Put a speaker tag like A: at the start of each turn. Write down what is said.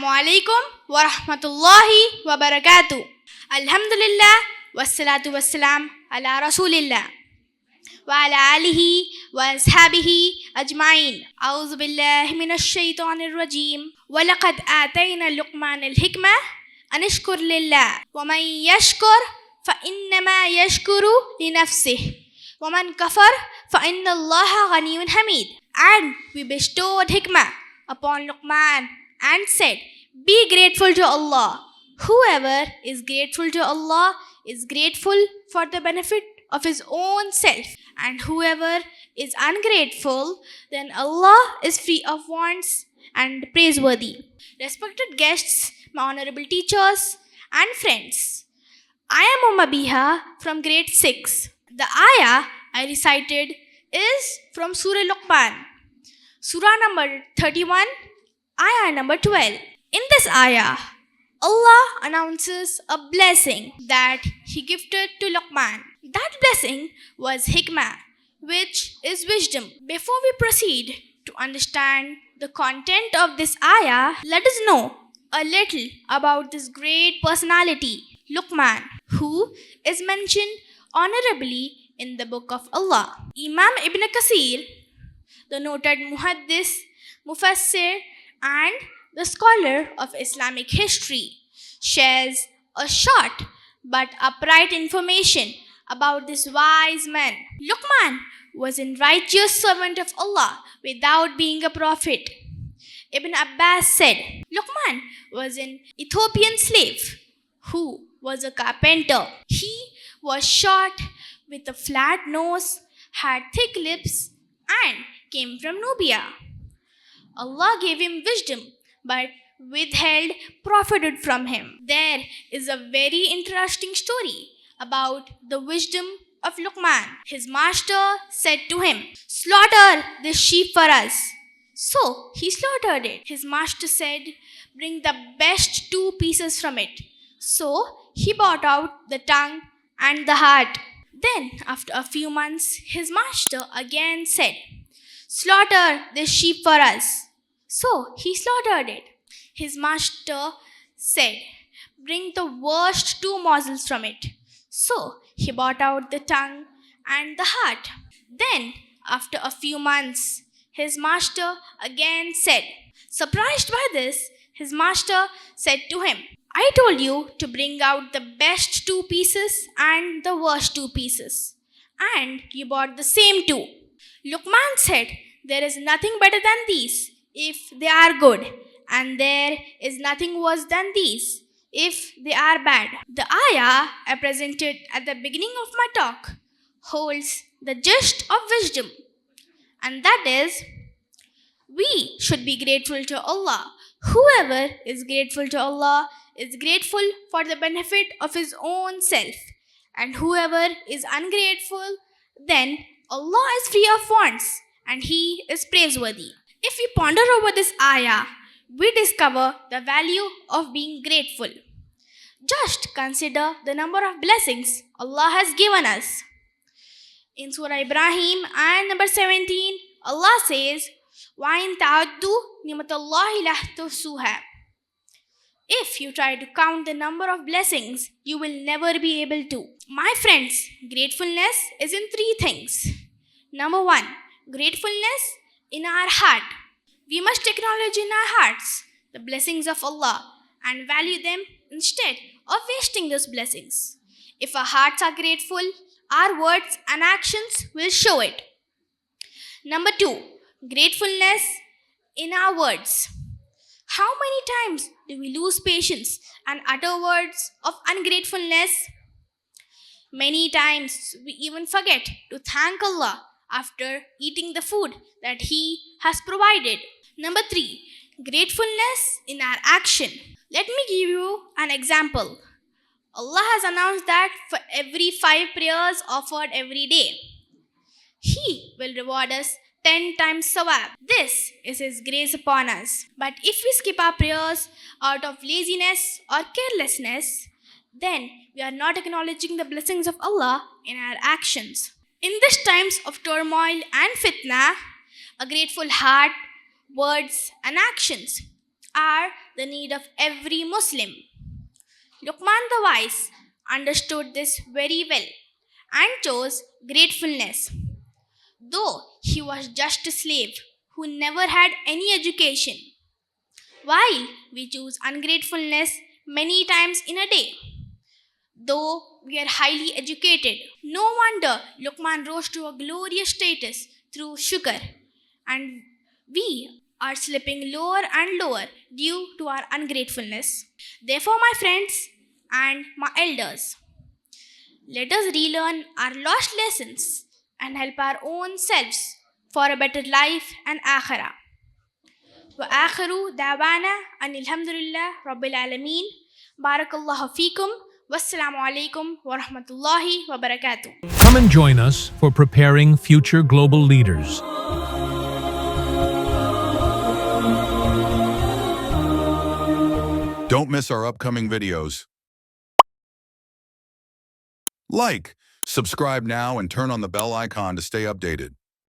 A: Assalamu alaikum wa rahmatullahi wa barakatuh. Alhamdulillah wassalatu wassalam ala rasulillah wa ala alihi wa ashabihi ajma'in. A'udhu billahi minash shaitanir rajim. Wa laqad atayna Luqman al-hikmah an ishkur lillah wa man yashkur fa innama yashkuru li nafsihi wa man kafar fa inna Allaha ghaniyyun hamid. And we bestowed hikmah upon Luqman and said, be grateful to Allah. Whoever is grateful to Allah is grateful for the benefit of his own self. And whoever is ungrateful, then Allah is free of wants and praiseworthy. Respected guests, my honorable teachers and friends, I am Umma Biha from grade 6. The ayah I recited is from Surah Luqman, Surah number 31, ayah number 12. In this ayah, Allah announces a blessing that He gifted to Luqman. That blessing was hikmah, which is wisdom. Before we proceed to understand the content of this ayah, let us know a little about this great personality, Luqman, who is mentioned honorably in the book of Allah. Imam Ibn Kathir, the noted muhaddis, mufassir, and the scholar of Islamic history, shares a short but upright information about this wise man. Luqman was a righteous servant of Allah without being a prophet. Ibn Abbas said, Luqman was an Ethiopian slave who was a carpenter. He was short with a flat nose, had thick lips, and came from Nubia. Allah gave him wisdom but withheld prophethood from him. There is a very interesting story about the wisdom of Luqman. His master said to him, slaughter this sheep for us. So he slaughtered it. His master said, bring the best 2 pieces from it. So he brought out the tongue and the heart. Then after a few months, his master again said, slaughter this sheep for us. So he slaughtered it. His master said, bring the worst 2 morsels from it. So he brought out the tongue and the heart. Then after a few months, his master again said, surprised by this, his master said to him, I told you to bring out the best 2 pieces and the worst 2 pieces, and you bought the same 2. Luqman said, there is nothing better than these if they are good, and there is nothing worse than these if they are bad. The ayah I presented at the beginning of my talk holds the gist of wisdom, and that is, we should be grateful to Allah. Whoever is grateful to Allah is grateful for the benefit of his own self, and whoever is ungrateful, then Allah is free of wants and He is praiseworthy. If we ponder over this ayah, we discover the value of being grateful. Just consider the number of blessings Allah has given us. In Surah Ibrahim, ayah number 17, Allah says, وَإِن تَعُدُّوا نِعْمَةَ اللَّهِ لَا تُحْصُوهَا. If you try to count the number of blessings, you will never be able to. My friends, gratefulness is in 3 things. Number 1, gratefulness in our heart. We must acknowledge in our hearts the blessings of Allah and value them instead of wasting those blessings. If our hearts are grateful, our words and actions will show it. Number 2, gratefulness in our words. How many times do we lose patience and utter words of ungratefulness? Many times we even forget to thank Allah after eating the food that He has provided. Number 3, gratefulness in our action. Let me give you an example. Allah has announced that for every 5 prayers offered every day, He will reward us 10 times sawab. This is His grace upon us. But if we skip our prayers out of laziness or carelessness, then we are not acknowledging the blessings of Allah in our actions. In these times of turmoil and fitna, a grateful heart, words, and actions are the need of every Muslim. Luqman the Wise understood this very well and chose gratefulness. Though he was just a slave who never had any education, while we choose ungratefulness many times in a day, though we are highly educated. No wonder Luqman rose to a glorious status through shukr, and we are slipping lower and lower due to our ungratefulness. Therefore, my friends and my elders, let us relearn our lost lessons and help our own selves for a better life and akhirah. وآخر دعوانا أن الحمد لله رب العالمين بارك الله فيكم والسلام عليكم ورحمة الله وبركاته.
B: Come and join us for preparing future global leaders.
C: Don't miss our upcoming videos. Like, subscribe now and turn on the bell icon to stay updated.